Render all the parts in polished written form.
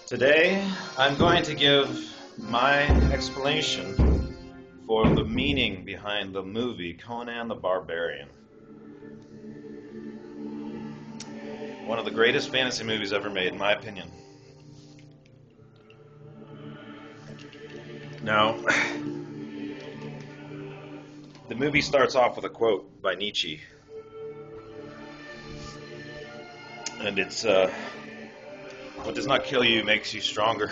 Today, I'm going to give my explanation for the meaning behind the movie Conan the Barbarian. One of the greatest fantasy movies ever made, in my opinion. Now, the movie starts off with a quote by Nietzsche. And it's, what does not kill you makes you stronger.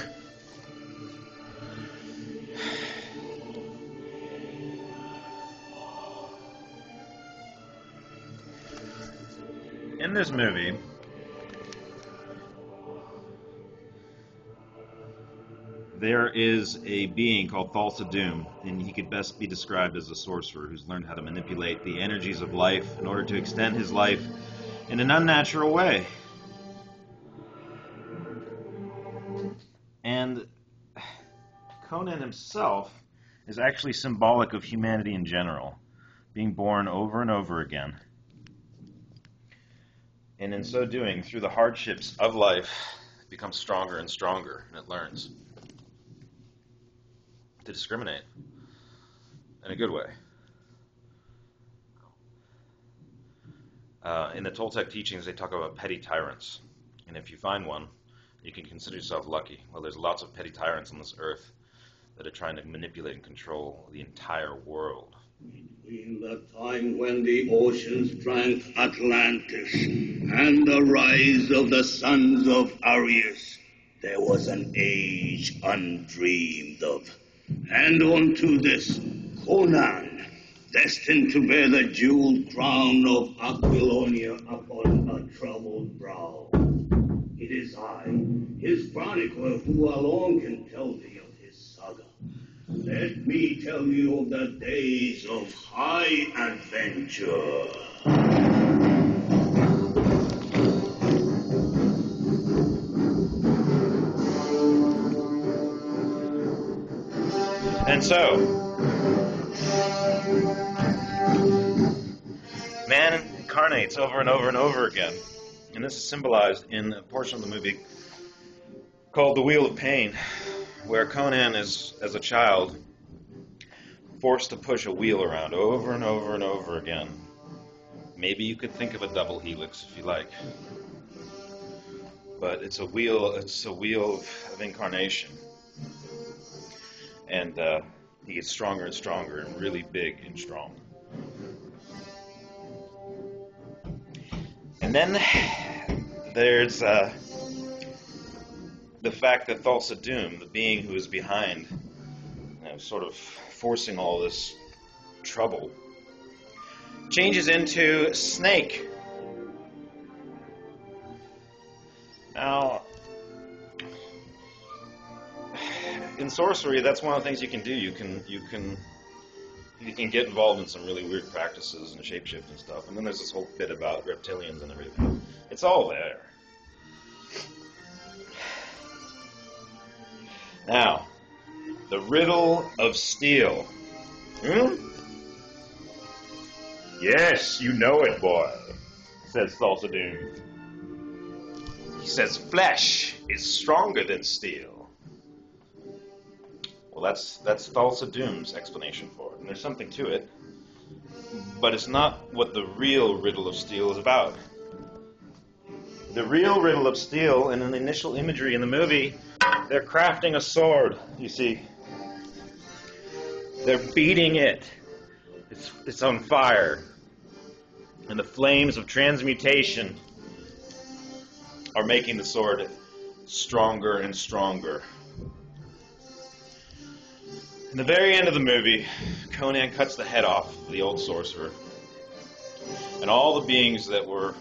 In this movie, there is a being called Thulsa Doom, and he could best be described as a sorcerer who's learned how to manipulate the energies of life in order to extend his life in an unnatural way. And Conan himself is actually symbolic of humanity in general, being born over and over again. And in so doing, through the hardships of life, it becomes stronger and stronger, and it learns to discriminate in a good way. In the Toltec teachings, they talk about petty tyrants. And if you find one, you can consider yourself lucky. Well, there's lots of petty tyrants on this earth that are trying to manipulate and control the entire world. Between the time when the oceans drank Atlantis and the rise of the sons of Aryas, there was an age undreamed of. And unto this, Conan, destined to bear the jeweled crown of Aquilonia upon a troubled brow. It is I, his chronicler, who alone can tell thee of his saga. Let me tell you of the days of high adventure. And so, man incarnates over and over and over again. And this is symbolized in a portion of the movie called The Wheel of Pain, where Conan is, as a child, forced to push a wheel around over and over and over again. Maybe you could think of a double helix if you like. But it's a wheel of incarnation. And he gets stronger and stronger and really big and strong. And then there's the fact that Thulsa Doom, the being who is behind, sort of forcing all this trouble, changes into a snake. Now, in sorcery, that's one of the things you can do. You can get involved in some really weird practices and shapeshift and stuff. And then there's this whole bit about reptilians and everything. It's all there. Now, the riddle of steel. Yes, you know it, boy, says Thulsa Doom. He says flesh is stronger than steel. Well, that's Thulsa Doom's explanation for it, and there's something to it, but it's not what the real riddle of steel is about. The real riddle of steel, in an initial imagery in the movie, they're crafting a sword, you see. They're beating it. It's on fire. And the flames of transmutation are making the sword stronger and stronger. In the very end of the movie, Conan cuts the head off of the old sorcerer. And all the beings that were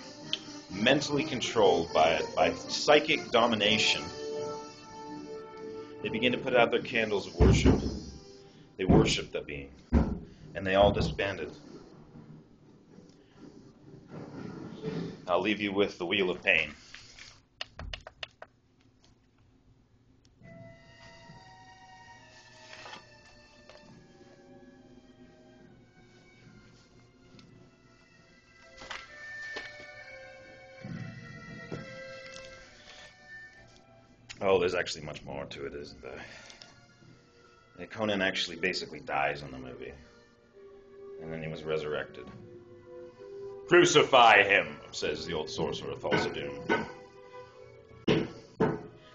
mentally controlled by it, by psychic domination, they begin to put out their candles of worship. They worship the being. And they all disbanded. I'll leave you with the Wheel of Pain. Oh, there's actually much more to it, isn't there? Conan actually basically dies in the movie. And then he was resurrected. Crucify him, says the old sorcerer Thulsa Doom.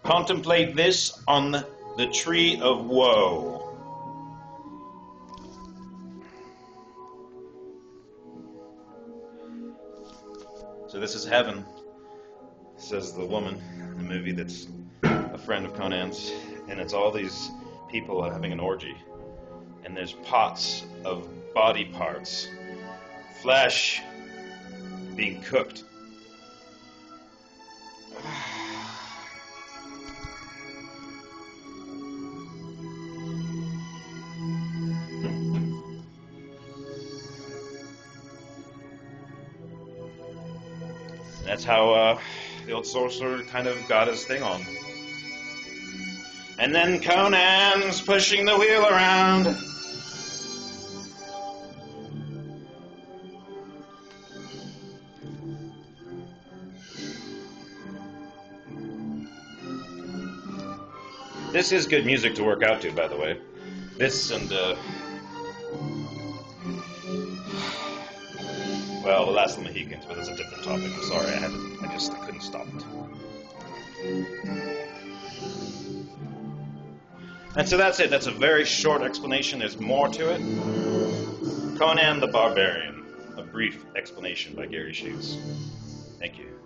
Contemplate this on the tree of woe. So this is heaven, says the woman in the movie that's a friend of Conan's. And it's all these people having an orgy. And there's pots of body parts, flesh being cooked. That's how the old sorcerer kind of got his thing on. And then Conan's pushing the wheel around. This is good music to work out to, by the way. This and, well, The Last of the Mohicans, but that's a different topic. I'm sorry, I couldn't stop it. And so that's it. That's a very short explanation. There's more to it. Conan the Barbarian, a brief explanation by Gary Shoots. Thank you.